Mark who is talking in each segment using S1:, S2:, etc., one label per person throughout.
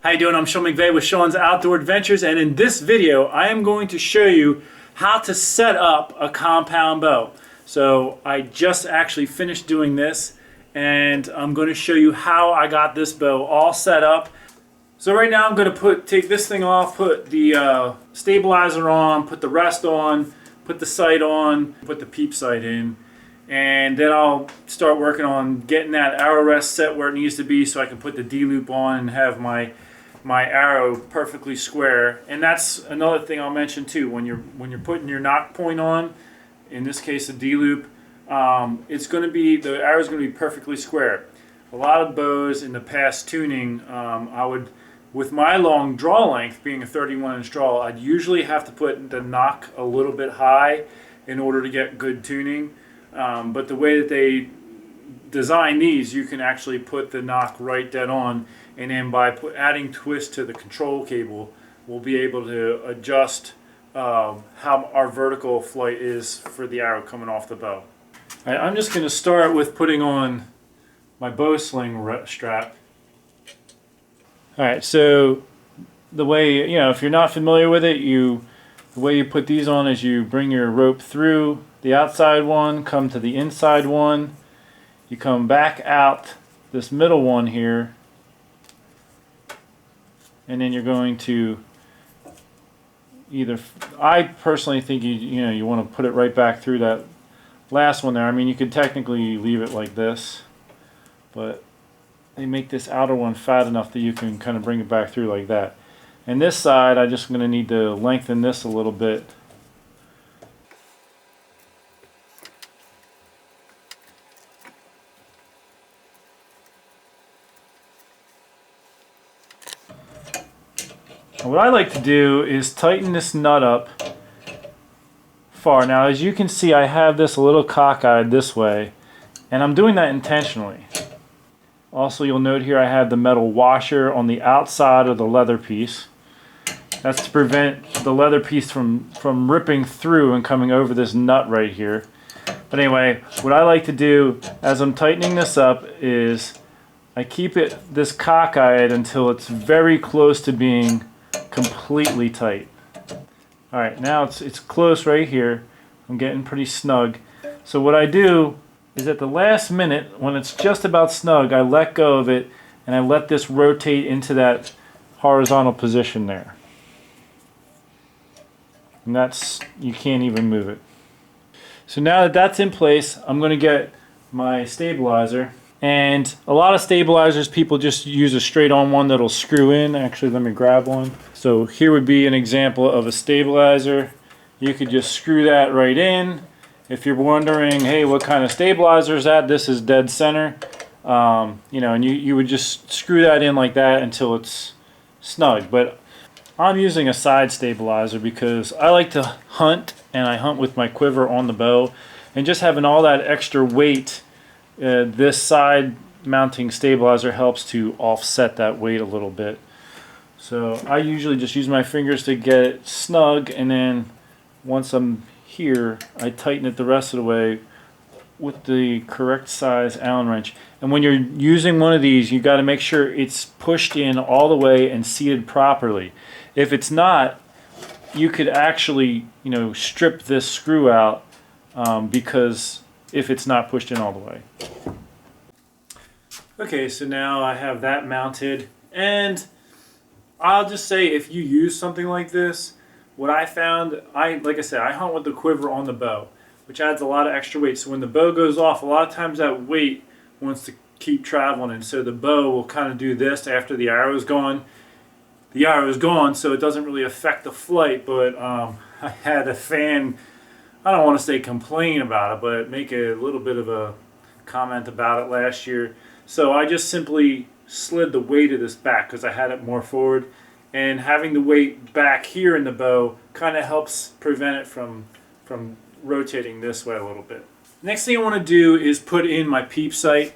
S1: How you doing? I'm Sean McVeigh with Sean's Outdoor Adventures, and in this video I am going to show you how to set up a compound bow. So I just actually finished doing this, and I'm going to show you how I got this bow all set up. So right now I'm going to take this thing off, put the stabilizer on, put the rest on, put the sight on, put the peep sight in, and then I'll start working on getting that arrow rest set where it needs to be so I can put the D-loop on and have my arrow perfectly square. And that's another thing I'll mention too. When you're putting your knock point on, in this case the D-loop, it's going to be, the arrow's going to be perfectly square. A lot of bows in the past tuning, I would, with my long draw length being a 31-inch draw, I'd usually have to put the knock a little bit high in order to get good tuning. But the way that they design these, you can actually put the knock right dead on, and then by adding twist to the control cable, we'll be able to adjust how our vertical flight is for the arrow coming off the bow. All right, I'm just going to start with putting on my bow sling strap. All right, so the way, if you're not familiar with it, the way you put these on is you bring your rope through the outside one, come to the inside one, you come back out this middle one here, and then you're going to either, I personally think you want to put it right back through that last one there. I mean, you could technically leave it like this, but they make this outer one fat enough that you can kind of bring it back through like that. And this side, I just going to need to lengthen this a little bit. What I like to do is tighten this nut up far. Now, as you can see, I have this a little cockeyed this way, and I'm doing that intentionally. Also, you'll note here I have the metal washer on the outside of the leather piece. That's to prevent the leather piece from ripping through and coming over this nut right here. But anyway, what I like to do as I'm tightening this up is I keep it this cockeyed until it's very close to being completely tight. Alright, now it's close right here. I'm getting pretty snug. So what I do is at the last minute, when it's just about snug, I let go of it and I let this rotate into that horizontal position there. And that's, you can't even move it. So now that that's in place, I'm going to get my stabilizer. And a lot of stabilizers, people just use a straight-on one that'll screw in. Actually, let me grab one. So here would be an example of a stabilizer. You could just screw that right in. If you're wondering, hey, what kind of stabilizer is that? This is dead center. And you would just screw that in like that until it's snug. But I'm using a side stabilizer because I like to hunt, and I hunt with my quiver on the bow. And just having all that extra weight, this side mounting stabilizer helps to offset that weight a little bit. So I usually just use my fingers to get it snug, and then once I'm here, I tighten it the rest of the way with the correct size Allen wrench. And when you're using one of these, you got to make sure it's pushed in all the way and seated properly. If it's not, you could actually strip this screw out because if it's not pushed in all the way. Okay, so now I have that mounted, and I'll just say, if you use something like this, what I found, like I said, I hunt with the quiver on the bow, which adds a lot of extra weight. So when the bow goes off, a lot of times that weight wants to keep traveling, and so the bow will kind of do this after the arrow is gone. The arrow is gone, so it doesn't really affect the flight, but I had a fan, I don't want to say complain about it, but make a little bit of a comment about it last year. So I just simply slid the weight of this back because I had it more forward, and having the weight back here in the bow kind of helps prevent it from rotating this way a little bit. Next thing I want to do is put in my peep sight.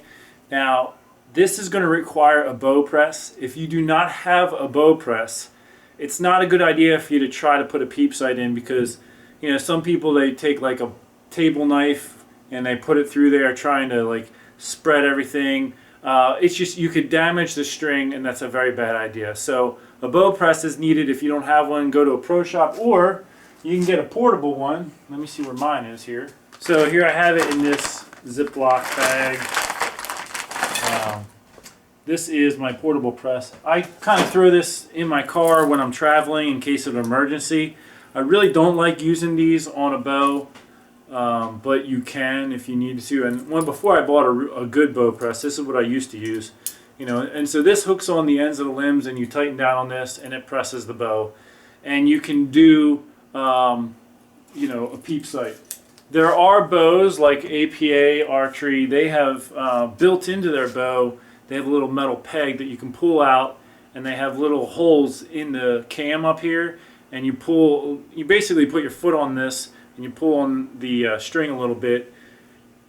S1: Now, this is going to require a bow press. If you do not have a bow press, it's not a good idea for you to try to put a peep sight in, because some people, they take like a table knife and they put it through there trying to like spread everything. It's just you could damage the string, and that's a very bad idea. So a bow press is needed. If you don't have one, go to a pro shop, or you can get a portable one. Let me see where mine is here. So here I have it in this Ziploc bag. This is my portable press. I kind of throw this in my car when I'm traveling in case of an emergency. I really don't like using these on a bow, but you can if you need to. And before I bought a good bow press, this is what I used to use. You know, and so this hooks on the ends of the limbs, and you tighten down on this, and it presses the bow. And you can do, you know, a peep sight. There are bows like APA Archery. They have built into their bow, they have a little metal peg that you can pull out, and they have little holes in the cam up here, and you basically put your foot on this, and you pull on the string a little bit,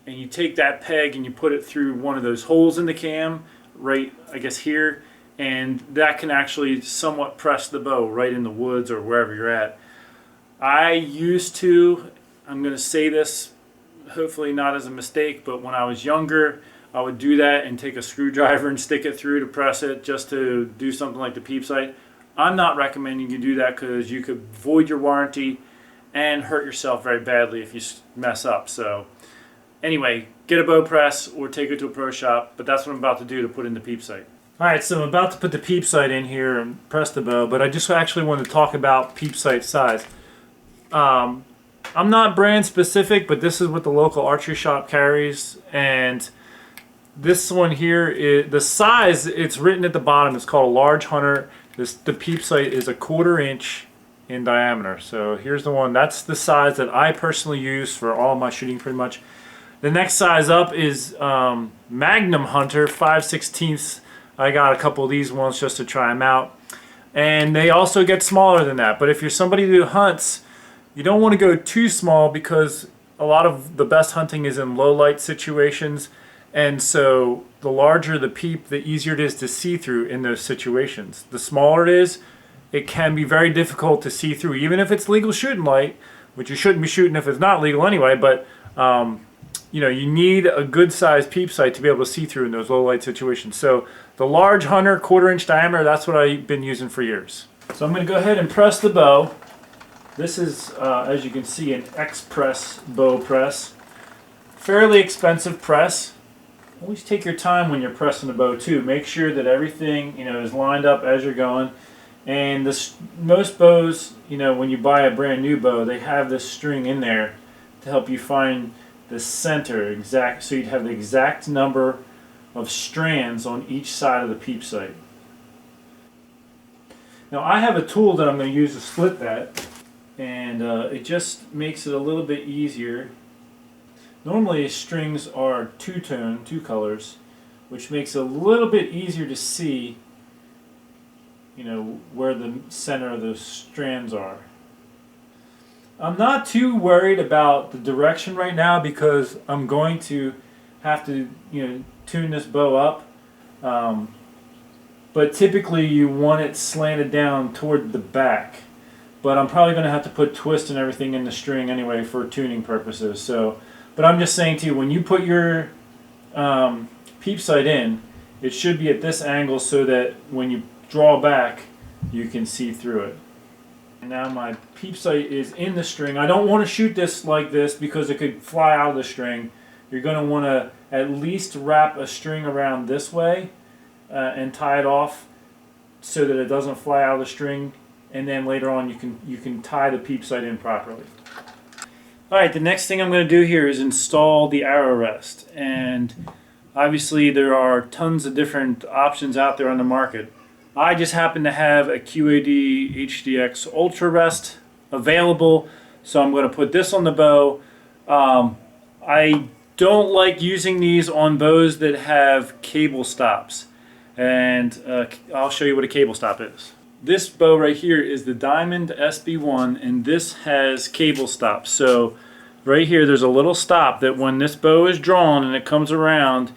S1: and you take that peg and you put it through one of those holes in the cam, right, I guess here, and that can actually somewhat press the bow right in the woods or wherever you're at. I used to, I'm going to say this hopefully not as a mistake, but when I was younger, I would do that and take a screwdriver and stick it through to press it just to do something like the peep sight. I'm not recommending you do that because you could void your warranty and hurt yourself very badly if you mess up. So anyway, get a bow press or take it to a pro shop, but that's what I'm about to do to put in the peep sight. Alright, so I'm about to put the peep sight in here and press the bow, but I just actually want to talk about peep sight size. I'm not brand specific, but this is what the local archery shop carries, and this one here is the size. It's written at the bottom. It's called a large hunter. The peep sight is 1/4 inch in diameter. So here's the one. That's the size that I personally use for all my shooting, pretty much. The next size up is Magnum Hunter 5/16. I got a couple of these ones just to try them out, and they also get smaller than that. But if you're somebody who hunts, you don't want to go too small because a lot of the best hunting is in low light situations. And so the larger the peep, the easier it is to see through in those situations. The smaller it is, it can be very difficult to see through, even if it's legal shooting light, which you shouldn't be shooting if it's not legal anyway. But you know, you need a good sized peep sight to be able to see through in those low light situations. So the large hunter, 1/4 inch diameter, that's what I've been using for years. So I'm going to go ahead and press the bow. This is, as you can see, an X-Press bow press. Fairly expensive press. Always take your time when you're pressing the bow too. Make sure that everything, you know, is lined up as you're going. And most bows, you know, when you buy a brand new bow, they have this string in there to help you find the center exact, so you'd have the exact number of strands on each side of the peep sight. Now I have a tool that I'm going to use to split that, and it just makes it a little bit easier. Normally strings are two-tone, two colors, which makes it a little bit easier to see, you know, where the center of those strands are. I'm not too worried about the direction right now because I'm going to have to, you know, tune this bow up. But typically you want it slanted down toward the back. But I'm probably going to have to put twist and everything in the string anyway for tuning purposes. So. But I'm just saying to you, when you put your peep sight in, it should be at this angle so that when you draw back, you can see through it. And now my peep sight is in the string. I don't want to shoot this like this because it could fly out of the string. You're going to want to at least wrap a string around this way and tie it off so that it doesn't fly out of the string. And then later on you can tie the peep sight in properly. Alright, the next thing I'm going to do here is install the arrow rest, and obviously there are tons of different options out there on the market. I just happen to have a QAD HDX Ultra Rest available, so I'm going to put this on the bow. I don't like using these on bows that have cable stops, and I'll show you what a cable stop is. This bow right here is the Diamond SB1, and this has cable stops. So right here there's a little stop that when this bow is drawn and it comes around,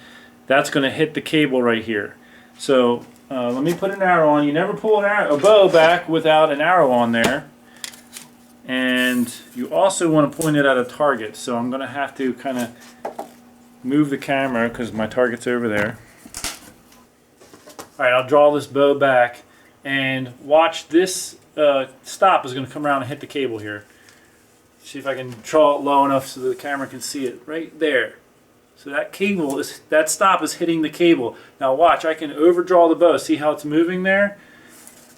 S1: that's going to hit the cable right here. So let me put an arrow on. You never pull a bow back without an arrow on there. And you also want to point it at a target. So I'm going to have to kind of move the camera because my target's over there. All right, I'll draw this bow back and watch this stop is going to come around and hit the cable here. See if I can draw it low enough so the camera can see it right there. So that stop is hitting the cable. Now watch, I can overdraw the bow. See how it's moving there?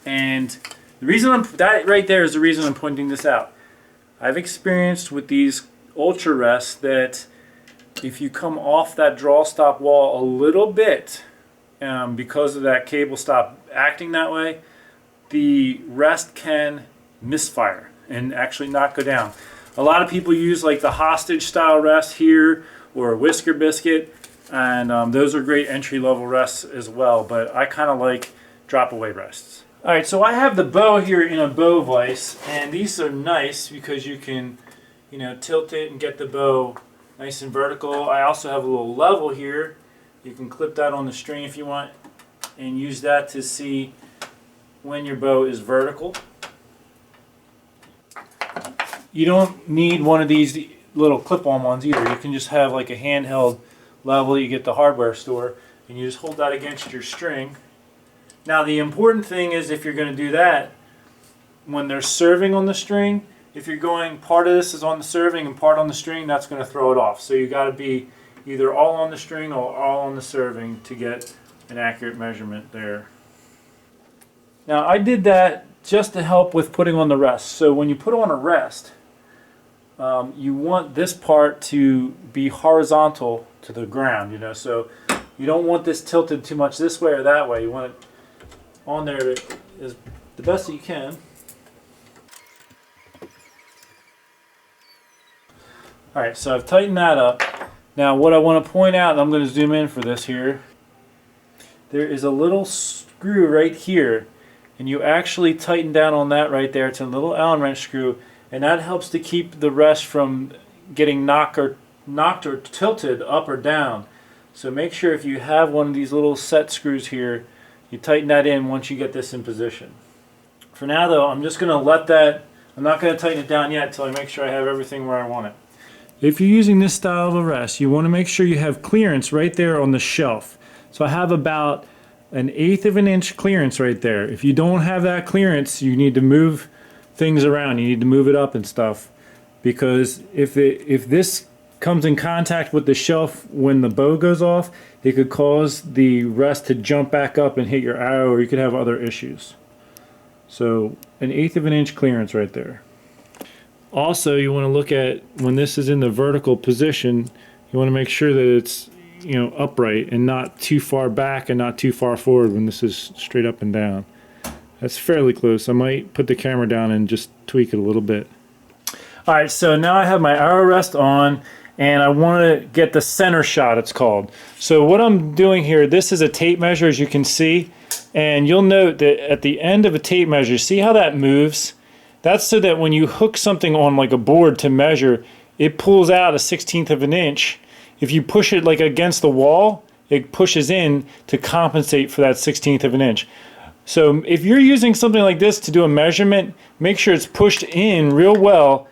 S1: And the reason that right there is the reason I'm pointing this out. I've experienced with these ultra rests that if you come off that draw stop wall a little bit, because of that cable stop acting that way, the rest can misfire and actually not go down. A lot of people use like the hostage style rest here or a whisker biscuit, and those are great entry level rests as well, but I kind of like drop away rests. Alright, so I have the bow here in a bow vise, and these are nice because you can, tilt it and get the bow nice and vertical. I also have a little level here. You can clip that on the string if you want and use that to see when your bow is vertical. You don't need one of these little clip-on ones either. You can just have like a handheld level you get at the hardware store, and you just hold that against your string. Now the important thing is, if you're going to do that, when they're serving on the string, if you're going part of this is on the serving and part on the string, that's going to throw it off. So you got to be either all on the string or all on the serving to get an accurate measurement there. Now I did that just to help with putting on the rest. So when you put on a rest, you want this part to be horizontal to the ground, so you don't want this tilted too much this way or that way. You want it on there as the best that you can. Alright, so I've tightened that up. Now what I want to point out, and I'm going to zoom in for this here, there is a little screw right here, and you actually tighten down on that right there. It's a little Allen wrench screw, and that helps to keep the rest from getting knocked or tilted up or down. So make sure if you have one of these little set screws here, you tighten that in once you get this in position. For now though, I'm just going to let that, I'm not going to tighten it down yet until I make sure I have everything where I want it. If you're using this style of a rest, you want to make sure you have clearance right there on the shelf. So I have about 1/8 of an inch clearance right there. If you don't have that clearance, you need to move things around. You need to move it up and stuff, because if this comes in contact with the shelf when the bow goes off, it could cause the rest to jump back up and hit your arrow, or you could have other issues. So 1/8 of an inch clearance right there. Also, you want to look at when this is in the vertical position, you want to make sure that it's upright and not too far back and not too far forward when this is straight up and down. That's fairly close. I might put the camera down and just tweak it a little bit. Alright, so now I have my arrow rest on, and I want to get the center shot, it's called. So what I'm doing here, this is a tape measure, as you can see, and you'll note that at the end of a tape measure, see how that moves? That's so that when you hook something on like a board to measure, it pulls out 1/16 of an inch. If you push it like against the wall, it pushes in to compensate for that 1/16 of an inch. So if you're using something like this to do a measurement, make sure it's pushed in real well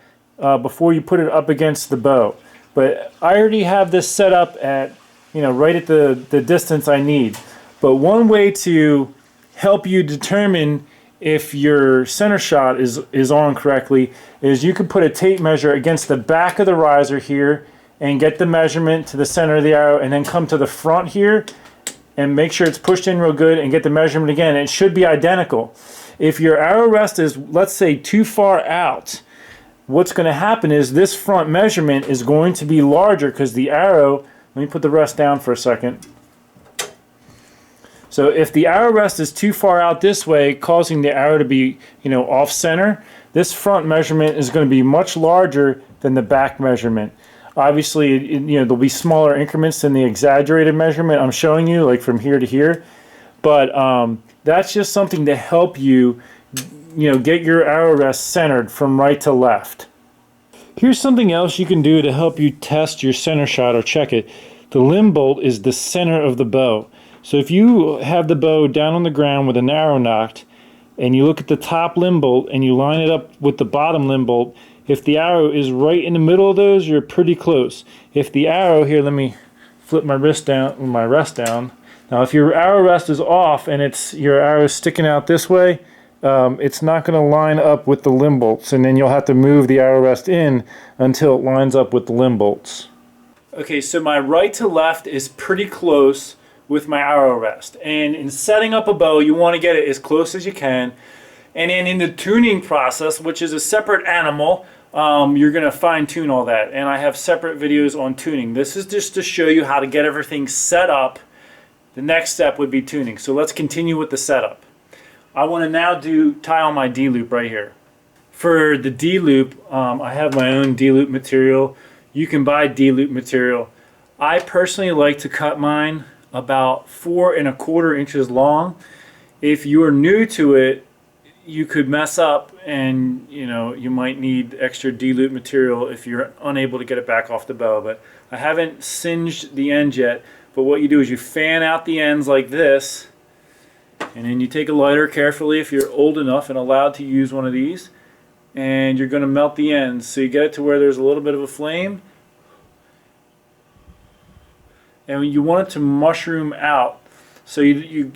S1: before you put it up against the bow. But I already have this set up at, right at the distance I need. But one way to help you determine if your center shot is on correctly is you can put a tape measure against the back of the riser here and get the measurement to the center of the arrow, and then come to the front here and make sure it's pushed in real good and get the measurement again. It should be identical. If your arrow rest is, let's say, too far out, what's going to happen is this front measurement is going to be larger because the arrow, let me put the rest down for a second. So if the arrow rest is too far out this way, causing the arrow to be, off center, this front measurement is going to be much larger than the back measurement. Obviously, there'll be smaller increments than the exaggerated measurement I'm showing you, like from here to here. But that's just something to help you, get your arrow rest centered from right to left. Here's something else you can do to help you test your center shot or check it. The limb bolt is the center of the bow. So if you have the bow down on the ground with an arrow nocked, and you look at the top limb bolt and you line it up with the bottom limb bolt, if the arrow is right in the middle of those, you're pretty close. If the arrow, here, let me flip my rest down. Now Now if your arrow rest is off and your arrow is sticking out this way, it's not going to line up with the limb bolts, and then you'll have to move the arrow rest in until it lines up with the limb bolts. Okay, so my right to left is pretty close with my arrow rest, and in setting up a bow you want to get it as close as you can. And then in the tuning process, which is a separate animal, you're going to fine tune all that, and I have separate videos on tuning. This is just to show you how to get everything set up. The next step would be tuning. So let's continue with the setup. I want to now tie on my D-loop right here. For the D-loop, I have my own D-loop material. You can buy D-loop material. I personally like to cut mine about 4 1/4 inches long. If you are new to it, you could mess up, and you might need extra D-loop material if you're unable to get it back off the bow. But I haven't singed the ends yet. But what you do is you fan out the ends like this, and then you take a lighter carefully if you're old enough and allowed to use one of these, and you're going to melt the ends. So you get it to where there's a little bit of a flame, and you want it to mushroom out. So you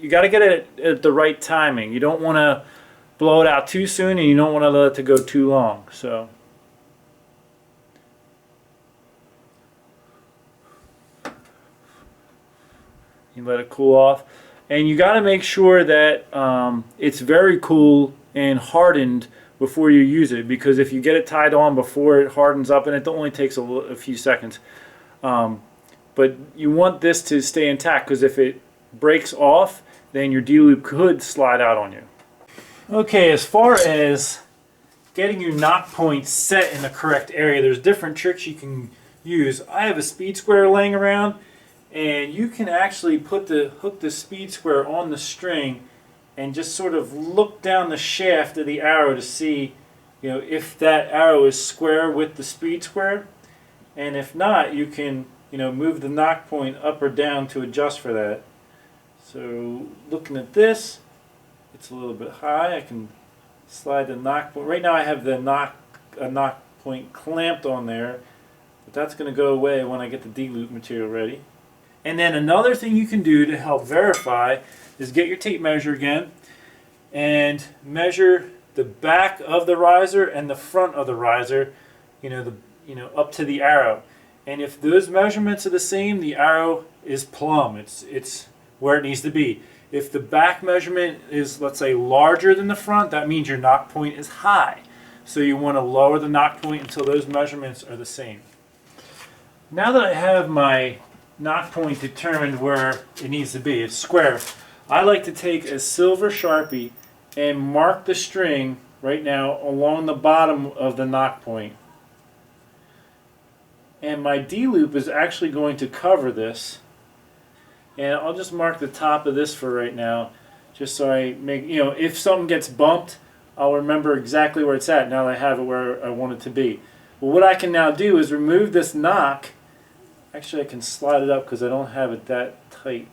S1: got to get it at the right timing. You don't want to blow it out too soon, and you don't want to let it to go too long. So you let it cool off, and you got to make sure that it's very cool and hardened before you use it, because if you get it tied on before it hardens up, and it only takes a few seconds, but you want this to stay intact, because if it breaks off, then your D-loop could slide out on you. Okay, as far as getting your knock point set in the correct area, there's different tricks you can use. I have a speed square laying around, and you can actually hook the speed square on the string and just sort of look down the shaft of the arrow to see if that arrow is square with the speed square, and if not, you can move the knock point up or down to adjust for that. So looking at this, it's a little bit high. I can slide the knock point. Right now I have the knock point clamped on there, but that's going to go away when I get the D-loop material ready. And then another thing you can do to help verify is get your tape measure again and measure the back of the riser and the front of the riser, up to the arrow. And if those measurements are the same, the arrow is plumb. It's where it needs to be. If the back measurement is, let's say, larger than the front, that means your knock point is high. So you want to lower the knock point until those measurements are the same. Now that I have my knock point determined where it needs to be, it's square, I like to take a silver Sharpie and mark the string right now along the bottom of the knock point. And my D-loop is actually going to cover this, and I'll just mark the top of this for right now, just so I make, if something gets bumped, I'll remember exactly where it's at now that I have it where I want it to be. But what I can now do is remove this knock. Actually, I can slide it up because I don't have it that tight.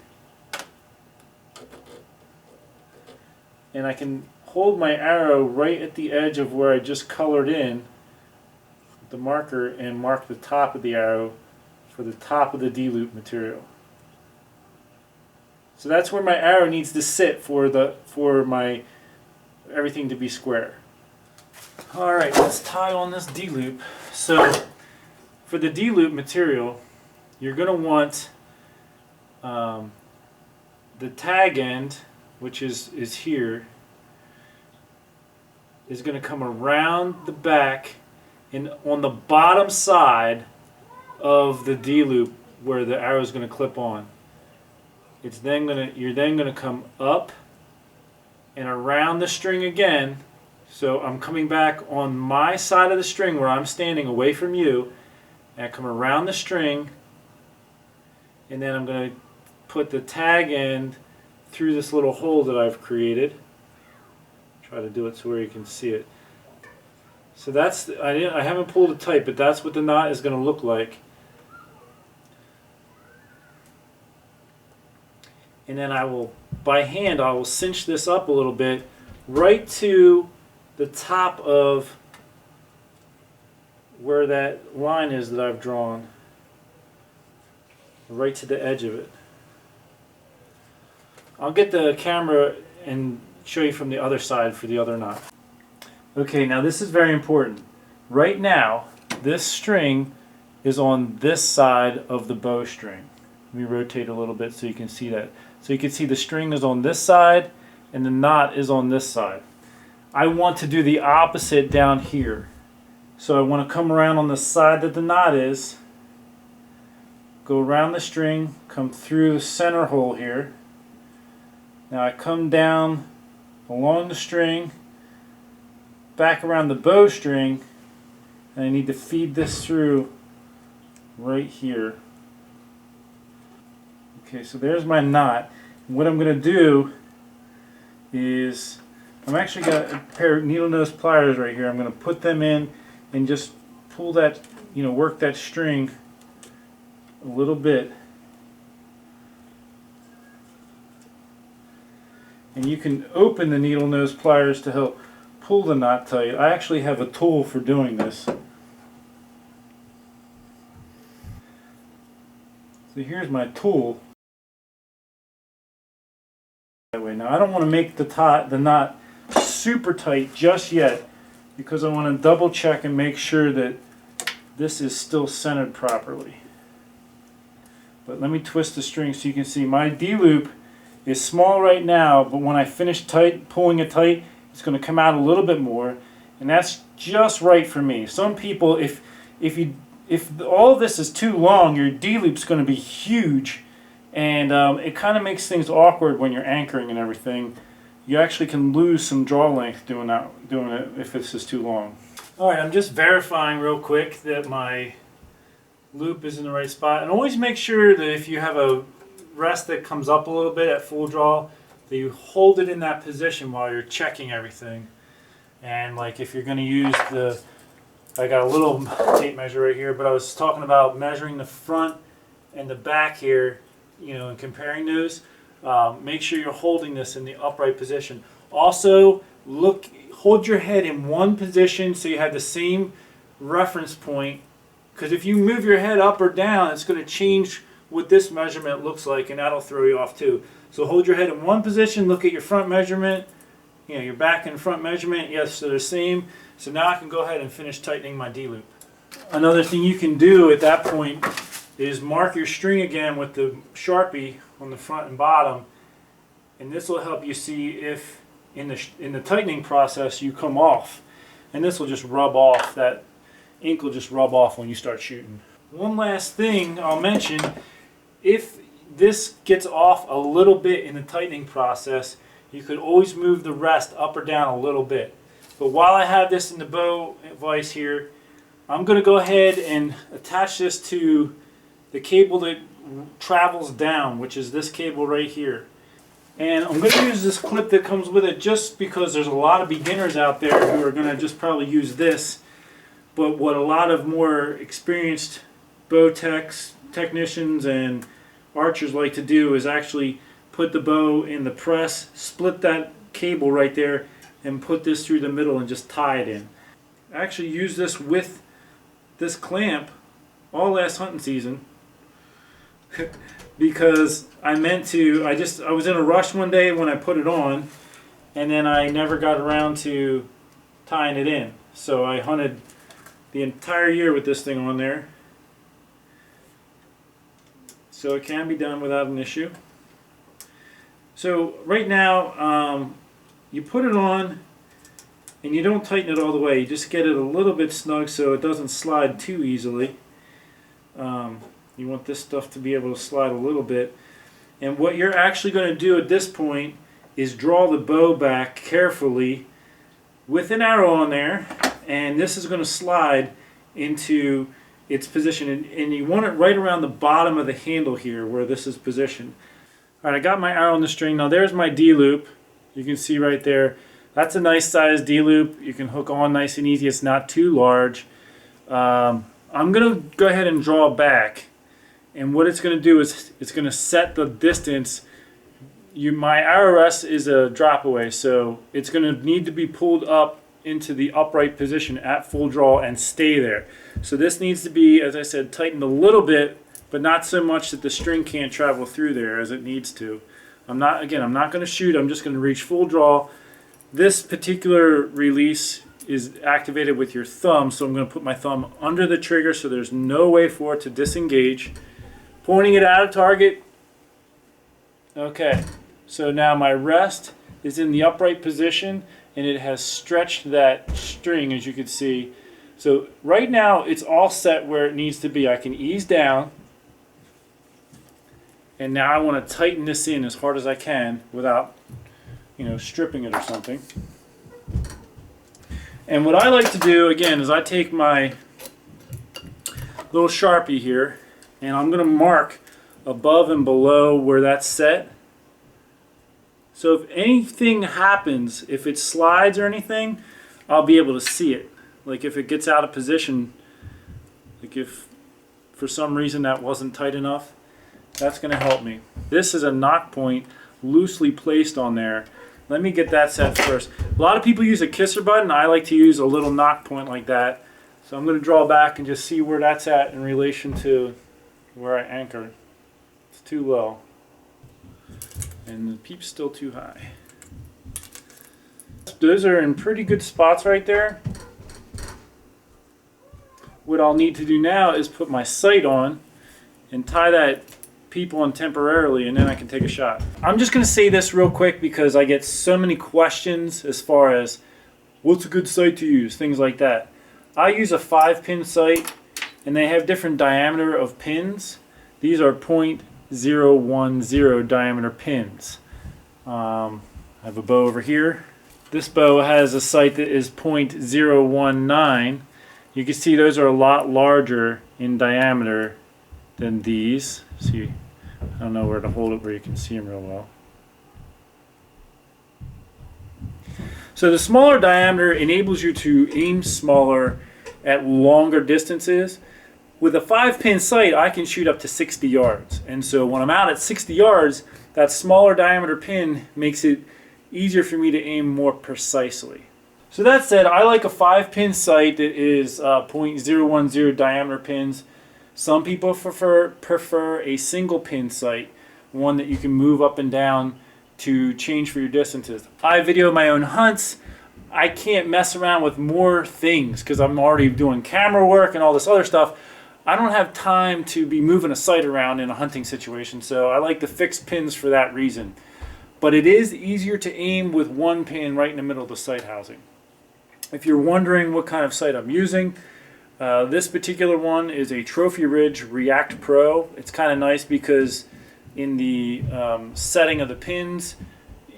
S1: And I can hold my arrow right at the edge of where I just colored in the marker and mark the top of the arrow for the top of the D-loop material. So that's where my arrow needs to sit for my everything to be square. Alright, let's tie on this D-loop. So for the D-loop material, you're going to want the tag end, which is here, is going to come around the back and on the bottom side of the D-loop where the arrow is going to clip on. You're then going to come up and around the string again. So I'm coming back on my side of the string where I'm standing away from you, and I come around the string, and then I'm going to put the tag end through this little hole that I've created. Try to do it so where you can see it. So that's, I haven't pulled it tight, but that's what the knot is going to look like. And then I will, by hand, I will cinch this up a little bit right to the top of where that line is that I've drawn, right to the edge of it. I'll get the camera and show you from the other side for the other knot. Okay, now this is very important. Right now, this string is on this side of the bowstring. Let me rotate a little bit so you can see that. So you can see the string is on this side and the knot is on this side. I want to do the opposite down here. So I want to come around on the side that the knot is, go around the string, come through the center hole here. Now I come down along the string, back around the bowstring, and I need to feed this through right here. Okay, so there's my knot. What I'm going to do is, I'm actually got a pair of needle nose pliers right here. I'm going to put them in and just pull that, work that string a little bit. And you can open the needle nose pliers to help pull the knot tight. I actually have a tool for doing this. So here's my tool. That way. Now I don't want to make the knot super tight just yet because I want to double check and make sure that this is still centered properly. But let me twist the string so you can see my D-loop is small right now, but when I finish pulling it tight, it's going to come out a little bit more, and that's just right for me. Some people, if all of this is too long, your D-loop's going to be huge, and it kind of makes things awkward when you're anchoring and everything. You actually can lose some draw length doing it if this is too long. All right, I'm just verifying real quick that my loop is in the right spot, and always make sure that if you have a rest that comes up a little bit at full draw, that you hold it in that position while you're checking everything. And like if you're going to use I got a little tape measure right here, but I was talking about measuring the front and the back here, and comparing those. Make sure you're holding this in the upright position. Also, hold your head in one position so you have the same reference point, because if you move your head up or down, it's going to change what this measurement looks like, and that'll throw you off too. So hold your head in one position, look at your front measurement, your back and front measurement, yes, they're the same. So now I can go ahead and finish tightening my D-loop. Another thing you can do at that point is mark your string again with the Sharpie on the front and bottom, and this will help you see if in the tightening process you come off, and this will just rub off. That ink will just rub off when you start shooting. One last thing I'll mention, if this gets off a little bit in the tightening process, you could always move the rest up or down a little bit. But while I have this in the bow vise here, I'm going to go ahead and attach this to the cable that travels down, which is this cable right here. And I'm going to use this clip that comes with it just because there's a lot of beginners out there who are going to just probably use this. But what a lot of more experienced bow technicians and archers like to do is actually put the bow in the press, split that cable right there, and put this through the middle and just tie it in. I actually used this with this clamp all last hunting season because I was in a rush one day when I put it on, and then I never got around to tying it in. So I hunted the entire year with this thing on there. So it can be done without an issue. So right now, you put it on and you don't tighten it all the way. You just get it a little bit snug so it doesn't slide too easily. You want this stuff to be able to slide a little bit. And what you're actually going to do at this point is draw the bow back carefully with an arrow on there, and this is going to slide into its position, and you want it right around the bottom of the handle here where this is positioned. Alright, I got my arrow on the string. Now there's my D-loop. You can see right there. That's a nice size D-loop. You can hook on nice and easy. It's not too large. I'm going to go ahead and draw back. And what it's going to do is it's going to set the distance. My arrow rest is a drop away, so it's going to need to be pulled up into the upright position at full draw and stay there. So this needs to be, as I said, tightened a little bit, but not so much that the string can't travel through there as it needs to. I'm not going to shoot, I'm just going to reach full draw. This particular release is activated with your thumb, so I'm going to put my thumb under the trigger so there's no way for it to disengage. Pointing it at a target. Okay, so now my rest is in the upright position and it has stretched that string, as you can see. So right now it's all set where it needs to be. I can ease down, and now I want to tighten this in as hard as I can without, stripping it or something. And what I like to do again is I take my little Sharpie here and I'm going to mark above and below where that's set. So if anything happens, if it slides or anything, I'll be able to see it. Like if it gets out of position, like if for some reason that wasn't tight enough, that's going to help me. This is a knock point loosely placed on there. Let me get that set first. A lot of people use a kisser button. I like to use a little knock point like that. So I'm going to draw back and just see where that's at in relation to where I anchored. It's too low. And the peep's still too high. Those are in pretty good spots right there. What I'll need to do now is put my sight on and tie that peep on temporarily, and then I can take a shot. I'm just going to say this real quick because I get so many questions as far as what's a good sight to use, things like that. I use a 5-pin sight, and they have different diameter of pins. These are .010 diameter pins. I have a bow over here. This bow has a sight that is .019. You can see those are a lot larger in diameter than these. See, I don't know where to hold it where you can see them real well. So the smaller diameter enables you to aim smaller at longer distances. With a 5-pin sight, I can shoot up to 60 yards. And so when I'm out at 60 yards, that smaller diameter pin makes it easier for me to aim more precisely. So that said, I like a 5-pin sight that is .010 diameter pins. Some people prefer a single pin sight, one that you can move up and down to change for your distances. I video my own hunts. I can't mess around with more things because I'm already doing camera work and all this other stuff. I don't have time to be moving a sight around in a hunting situation, so I like the fixed pins for that reason. But it is easier to aim with one pin right in the middle of the sight housing. If you're wondering what kind of sight I'm using, this particular one is a Trophy Ridge React Pro. It's kind of nice because in the setting of the pins,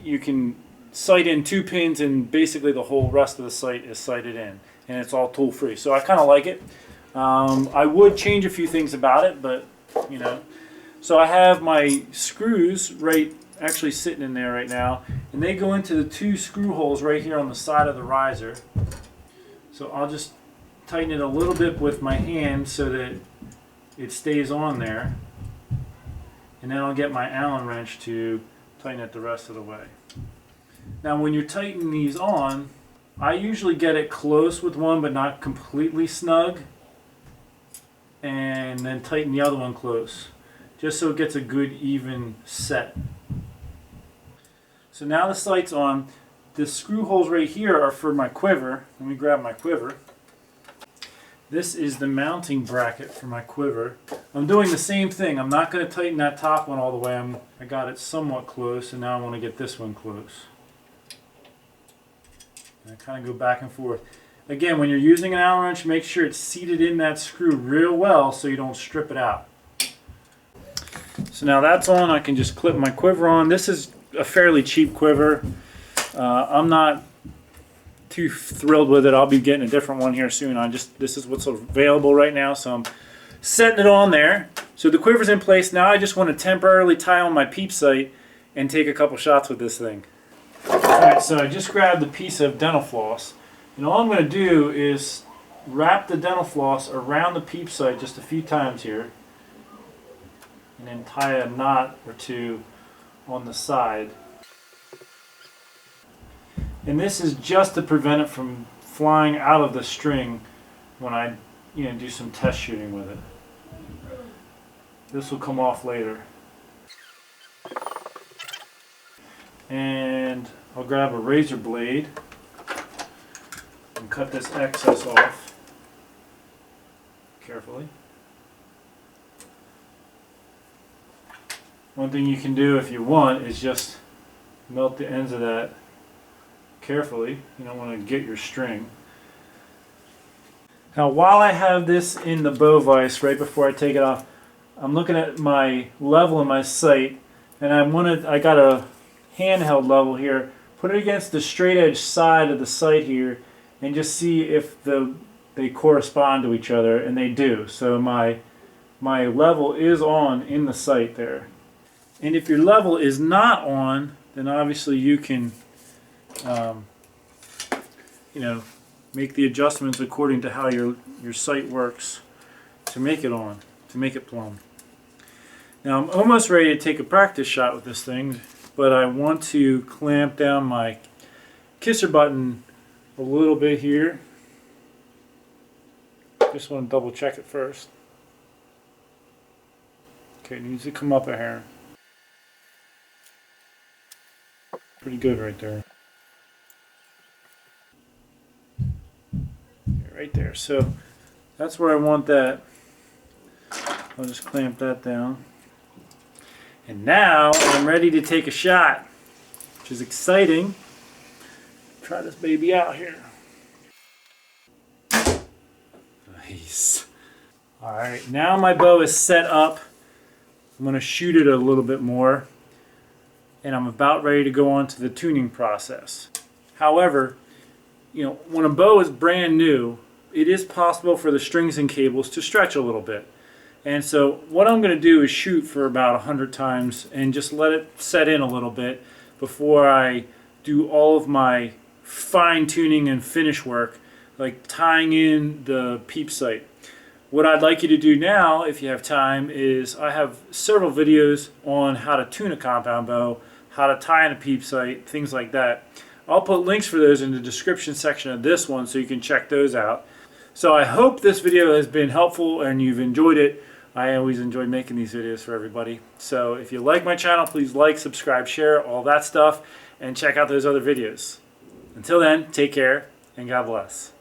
S1: you can sight in 2 pins and basically the whole rest of the sight is sighted in, and it's all tool free. So I kind of like it. I would change a few things about it, but So I have my screws actually sitting in there right now, and they go into the 2 screw holes right here on the side of the riser. So I'll just tighten it a little bit with my hand so that it stays on there, and then I'll get my Allen wrench to tighten it the rest of the way. Now when you're tightening these on, I usually get it close with one but not completely snug, and then tighten the other one close just so it gets a good even set. So now the sight's on. The screw holes right here are for my quiver. Let me grab my quiver. This is the mounting bracket for my quiver. I'm doing the same thing. I'm not going to tighten that top one all the way. I got it somewhat close, and now I want to get this one close. And I kind of go back and forth. Again, when you're using an Allen wrench, make sure it's seated in that screw real well so you don't strip it out. So now that's on. I can just clip my quiver on. This is a fairly cheap quiver. I'm not too thrilled with it. I'll be getting a different one here soon. This is what's available right now, so I'm setting it on there. So the quiver's in place. Now I just want to temporarily tie on my peep sight and take a couple shots with this thing. Alright, so I just grabbed a piece of dental floss, and all I'm going to do is wrap the dental floss around the peep sight just a few times here, and then tie a knot or 2 on the side. And this is just to prevent it from flying out of the string when I do some test shooting with it. This will come off later. And I'll grab a razor blade and cut this excess off carefully. One thing you can do if you want is just melt the ends of that carefully. You don't want to get your string. Now while I have this in the bow vise right before I take it off, I'm looking at my level in my sight, and I got a handheld level here. Put it against the straight edge side of the sight here and just see if they correspond to each other, and they do. So my level is on in the sight there. And if your level is not on, then obviously you can make the adjustments according to how your sight works to make it on, to make it plumb. Now I'm almost ready to take a practice shot with this thing, but I want to clamp down my kisser button a little bit here. Just want to double check it first. Okay, it needs to come up a hair. Pretty good right there. Right there. So that's where I want that. I'll just clamp that down. And now I'm ready to take a shot, which is exciting. Try this baby out here. Nice. Alright, now my bow is set up. I'm going to shoot it a little bit more. And I'm about ready to go on to the tuning process. However, when a bow is brand new, it is possible for the strings and cables to stretch a little bit. And so what I'm going to do is shoot for about 100 times and just let it set in a little bit before I do all of my fine tuning and finish work, like tying in the peep sight. What I'd like you to do now, if you have time, is I have several videos on how to tune a compound bow, how to tie in a peep sight, things like that. I'll put links for those in the description section of this one so you can check those out. So I hope this video has been helpful and you've enjoyed it. I always enjoy making these videos for everybody. So if you like my channel, please like, subscribe, share, all that stuff, and check out those other videos. Until then, take care and God bless.